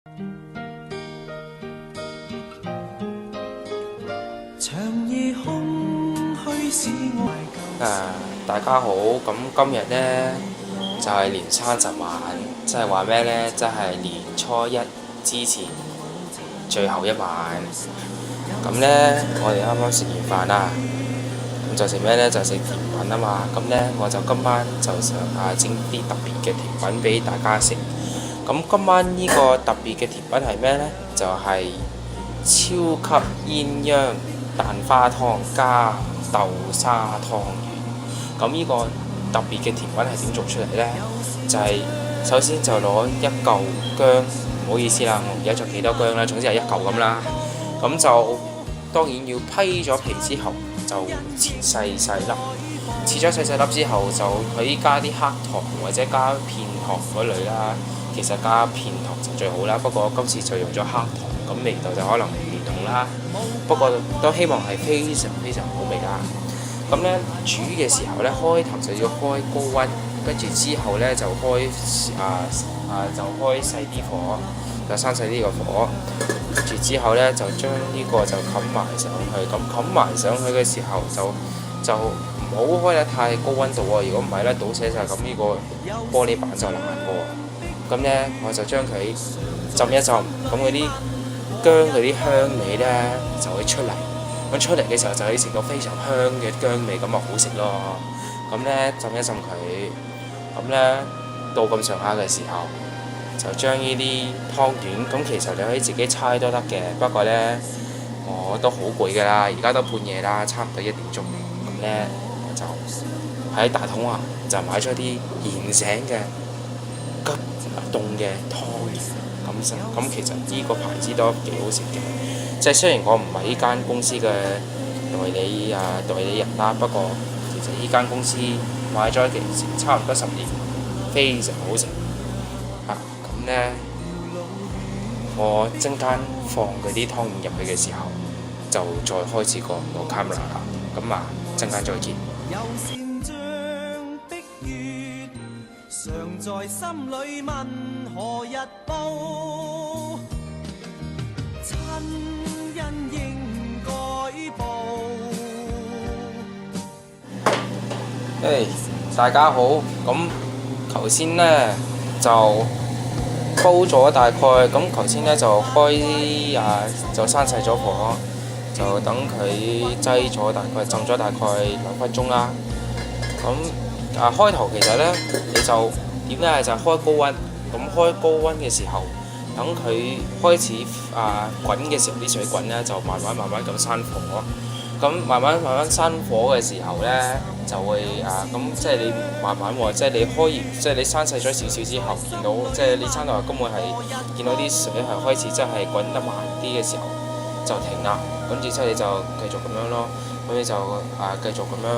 大家好，咁今日呢，就係年30晚，即係話咩呢？即係年初一之前最後一晚。咁呢，我哋啱啱食完飯啦，咁就食咩呢？就食甜品啊嘛。咁呢，我就今晚就想整啲特別嘅甜品俾大家食。咁今晚呢個特別嘅甜品係咩呢？就係超級鴛鴦蛋花湯加豆沙湯圓。咁呢個特別嘅甜品係點做出嚟呢？就係首先就攞一嚿薑，唔好意思啦，我唔記得咗幾多薑啦，總之係一嚿咁啦。咁就當然要批咗皮之後，就切細細粒。切咗細細粒之後，就可以加啲黑糖或者加片糖嗰類啦。其實加片糖就最好啦，不過今次就用咗黑糖，咁味道就可能唔同啦。不過都希望係非常非常好味啦。咁呢，煮嘅時候呢，開頭就要開高溫，跟住之後呢，就開細啲火，就閂細啲個火。跟住之後呢，就將呢個就冚埋上去。咁冚埋上去嘅時候就唔好開得太高溫度喎。如果唔係呢，倒瀉晒，咁呢個玻璃板就爛喎。咁呢，我就將佢浸一浸，咁嗰啲薑嗰啲香味呢，就會出嚟。咁出嚟嘅時候就可以食到非常香嘅薑味，咁咪好食咯。咁呢，浸一浸佢，咁呢，到咁上下嘅時候，就將呢啲湯圓，咁其實你可以自己猜都得嘅。不過呢，我都好攰㗎啦，而家都半夜啦，差唔多1點鐘。咁呢，我就喺大統華就買咗啲現成嘅急凍嘅湯圓。咁其實呢個牌子都幾好食嘅。即係雖然我唔係呢間公司嘅代理人啦，不過其實呢間公司買咗其實差唔多10年，非常好食。咁呢，我陣間放嗰啲湯圓入去嘅時候，就再開始個 camera 啦。咁陣間再見。大家好，咁頭先呢，就煲咗大概，咁頭先呢，就就閂細咗火，就等佢擠咗大概浸咗大概2分鐘啦。咁開頭其實呢，你就點呢？就係開高溫，咁開高溫嘅時候，等佢開始滾嘅時候，啲水滾呢，就慢慢咁閂火。咁慢慢閂火嘅時候呢，就會咁即係你慢慢喎，即係你開完，即係你閂細咗少少之後，見到即係你閂到根本係見到啲水係開始即係滾得慢啲嘅時候就停啦。跟住之後你就繼續咁樣咯，咁你就繼續咁樣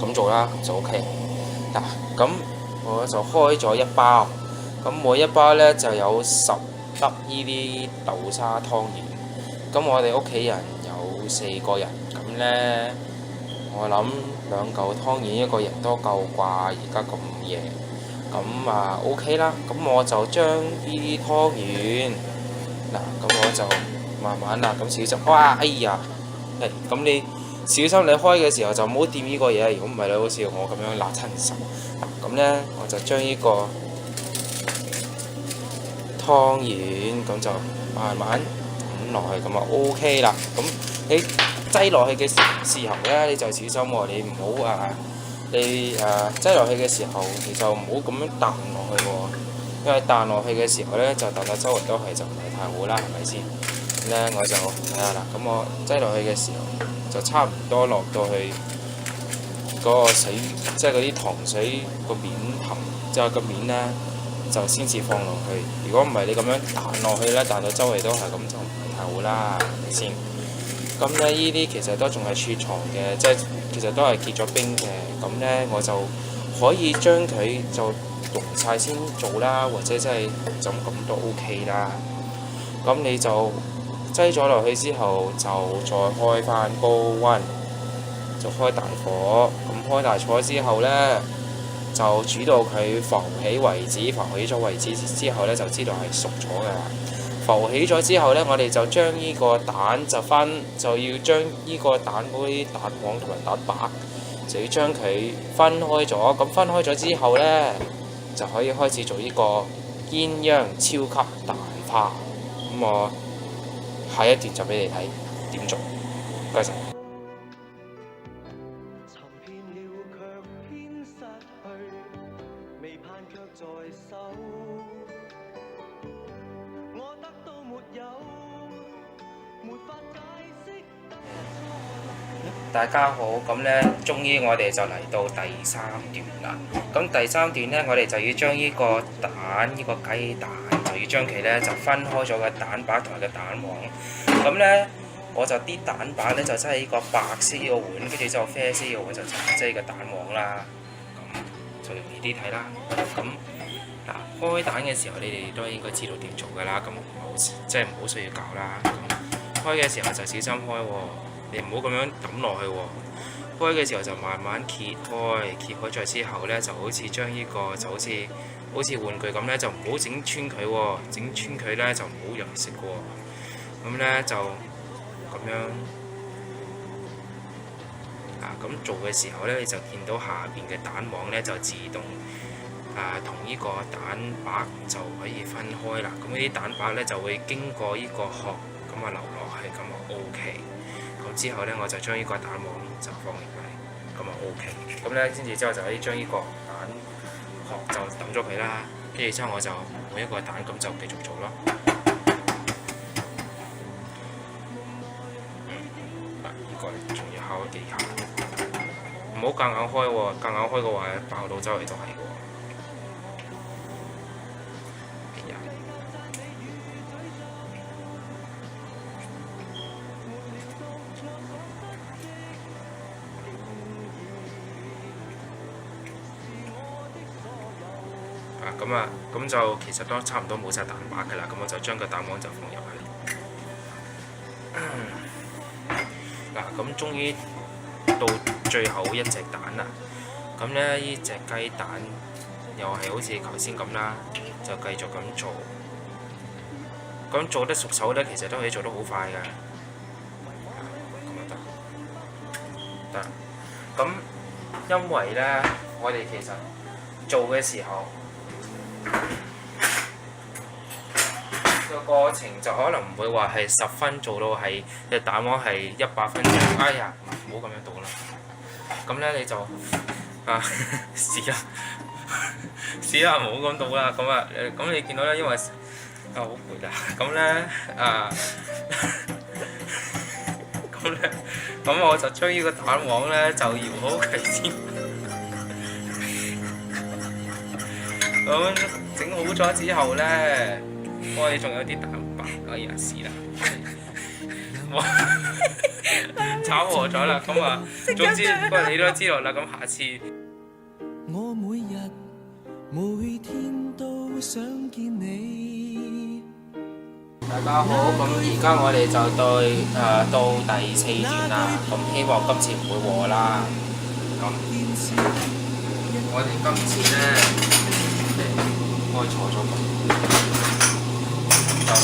咁做啦，就 OK。咁我就開咗一包，咁每一包呢就有10粒呢啲豆沙湯圓。咁我哋屋企人有4個人，咁呢，我諗2嚿湯圓一個人都夠啩，而家咁夜，咁OK 啦。咁我就將呢啲湯圓，咁我就慢慢咁小心，哇！哎呀，咁你小心你開嘅時候就唔好掂呢個嘢，如果唔係你好似我咁樣辣親手。咁呢，我就將呢個湯圓咁就慢慢落去，咁OK 啦。咁你擠落去嘅時候呢，你就小心喎，你唔好你擠落去嘅時候，你就唔好咁樣彈落去喎，因為彈落去嘅時候呢，就彈到周圍都係，就唔係太好啦，係咪先？咁呢，我就睇下啦。咁我擠落去嘅時候，就差唔多落到去嗰個水，即係嗰啲糖水個面頭，之後個面呢，就先至放落去。如果唔係你咁樣彈落去呢，彈到周圍都係咁就好啦，係咪先？咁呢，呢啲其實都仲係儲藏嘅，即係其實都係結咗冰嘅。咁呢，我就可以將佢就溶晒先做啦，或者即係就咁都 OK 啦。咁你就擠咗落去之後，就再開翻高溫，就開大火。咁開大火之後呢，就煮到佢浮起為止，浮起咗為止之後呢，就知道係熟咗㗎啦。浮起咗之後呢，我哋就將呢個蛋就要將呢個蛋嗰啲蛋黃同埋蛋白就要將佢分開咗。咁分開咗之後呢，就可以開始做呢個鴛鴦超級蛋花。咁我下一段就俾你睇點做，唔該晒。大家好，咁呢，終於我哋就嚟到第三段啦。咁第三段呢，我哋就要將呢個蛋，呢個雞蛋，就要將佢呢就分開咗個蛋白同埋個蛋黃。咁呢，我就啲蛋白呢就擠喺呢個白色呢個碗，跟住之後啡色呢個碗就擠個蛋黃啦。咁就容易啲睇啦。咁嗱，開蛋嘅時候，你哋都應該知道點做㗎啦。咁即係唔好需要教啦。咁開嘅時候就小心開喎。你唔好咁樣抌落去喎，開嘅時候就慢慢揭開咗之後呢，就好似將呢個就好似玩具咁呢，就唔好整穿佢喎，整穿佢呢，就唔好入食喎。咁呢，就咁樣咁做嘅時候呢，你就見到下邊嘅蛋黃呢，就自動同呢個蛋白就可以分開啦。咁呢啲蛋白呢，就會經過呢個殼咁流落去，咁就 OK。咁之後呢，我就將呢個蛋黃就放入嚟，咁就 OK。咁呢，跟住之後就可以將呢個蛋殼就抌咗佢啦。跟住之後我就每一個蛋咁就繼續做咯。呢個仲要考技巧，唔好夾硬開喎，夾硬開嘅話爆到周圍都係喎。咁就其實都差唔多冇晒蛋白㗎啦，咁我就將個蛋黃就放入去。咁終於到最後一隻蛋啦。咁呢隻雞蛋又係好似頭先咁啦，就繼續咁做。咁做得熟手呢，其實都可以做得好快㗎。咁就得。咁因為呢，我哋其實做嘅時候，個過程就可能唔會話係10分做到係隻蛋黃係100分鐘。哎呀，唔好咁樣倒啦。咁呢你就試啦，唔好咁倒啦。咁你見到呢，因為好攰啊。咁呢咁我就將呢個蛋黃呢就搖好佢先。咁整好咗之後呢，我哋仲有啲蛋白，哎呀試啦，炒和咗啦。咁總之不過你都知道啦。咁下次我每日每天都想見你。大家好，咁而家我哋就到第4段啦。咁希望今次唔會和啦。咁我哋今次呢，開錯咗佢，就攞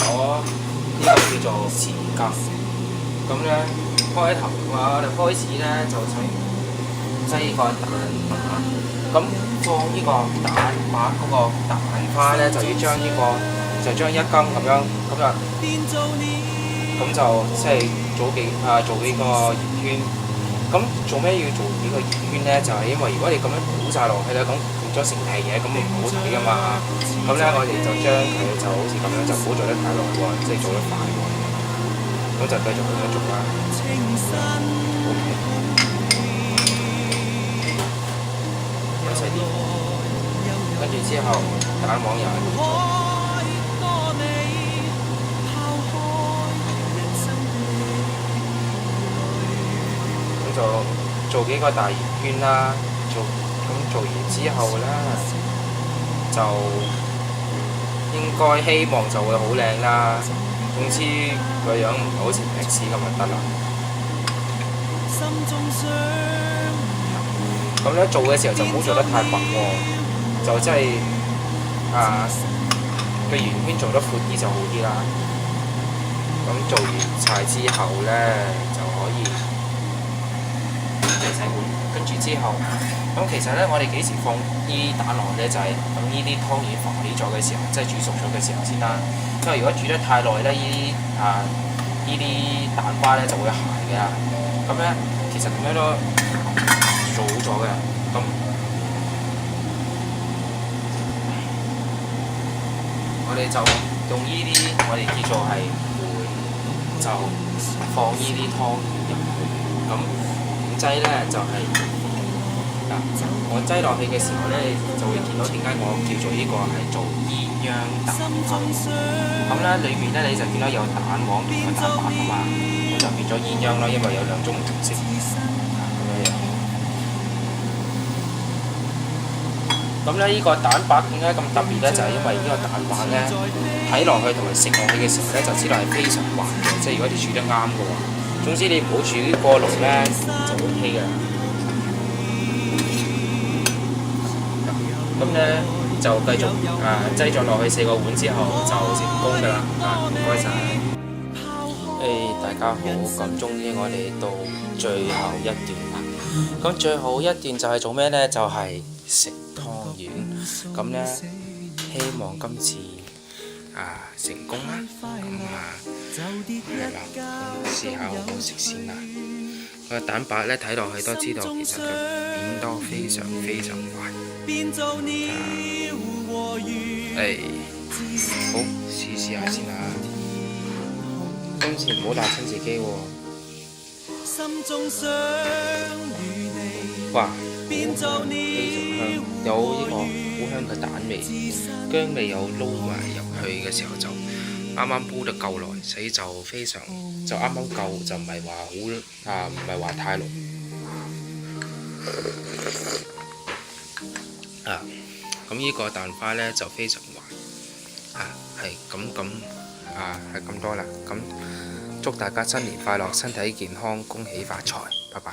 呢個叫做匙羹。咁呢，開頭我哋開始呢，就擠個蛋白，咁放呢個蛋白嗰個蛋花呢，就要將呢個就將1羹咁樣咁就即係做幾個圓圈。咁做咩要做幾個圓圈呢？就係因為如果你咁樣倒晒落去呢，咁咗成皮嘢，咁唔好睇噶嘛。咁呢，我哋就將佢就好似咁樣，就唔好做得太耐喎，即係做得快喎。咁就繼續咁樣做啦。OK。有細啲，跟住之後蛋黃又係咁做。咁就做幾個大圓圈啦，做完之後呢，就應該希望就會好靚啦。總之個樣唔好似平時咁就得啦。咁咧做嘅時候就唔好做得太白喎，就真係個圓圈做得闊啲就好啲啦。咁做完晒之後咧就可以洗碗，跟住之後，咁其實咧我哋幾時放呢啲蛋落去咧，就係等呢啲湯圓浮起咗嘅時候，即係煮熟咗嘅時候先啦。因為如果煮得太耐咧，呢啲蛋花咧就會鞋嘅。咁咧其實咁樣都做好咗嘅。咁我哋就用呢啲我哋叫做係就放呢啲湯圓入去。咁點劑咧就係、我擠落去嘅時候咧，你就會見到點解我叫做呢個係做鴛鴦蛋花。咁咧裏面咧你就見到有蛋黃同埋蛋白啊嘛，咁就變咗鴛鴦啦，因為有兩種唔同色咁樣樣。咁咧呢個蛋白點解咁特別咧？就係、因為呢個蛋白咧睇落去同埋食落去嘅時候咧，就知道係非常滑嘅，即係如果你煮得啱嘅話。總之你唔好煮過籠咧就 OK 嘅。咁咧就繼續擠咗落去4個碗之後就成功㗎啦。唔該晒。大家好，咁終於我哋到最後一段啦。咁最後一段就係做咩呢？就係、食湯圓。咁咧希望今次成功啦。係啦，試下好唔好食先啦。個蛋白咧睇落去都知道，其實佢扁得非常非常滑。好，試下先啦。今次唔好辣親自己喎。哇，好香，非常香，有呢個好香嘅蛋味，薑味又撈埋入去嘅時候就啱啱煲得夠耐，所以就非常就啱啱夠，就唔係話好唔係話太濃。咁呢個蛋花咧就非常滑，係咁多啦。咁祝大家新年快樂，身體健康，恭喜發財，拜拜。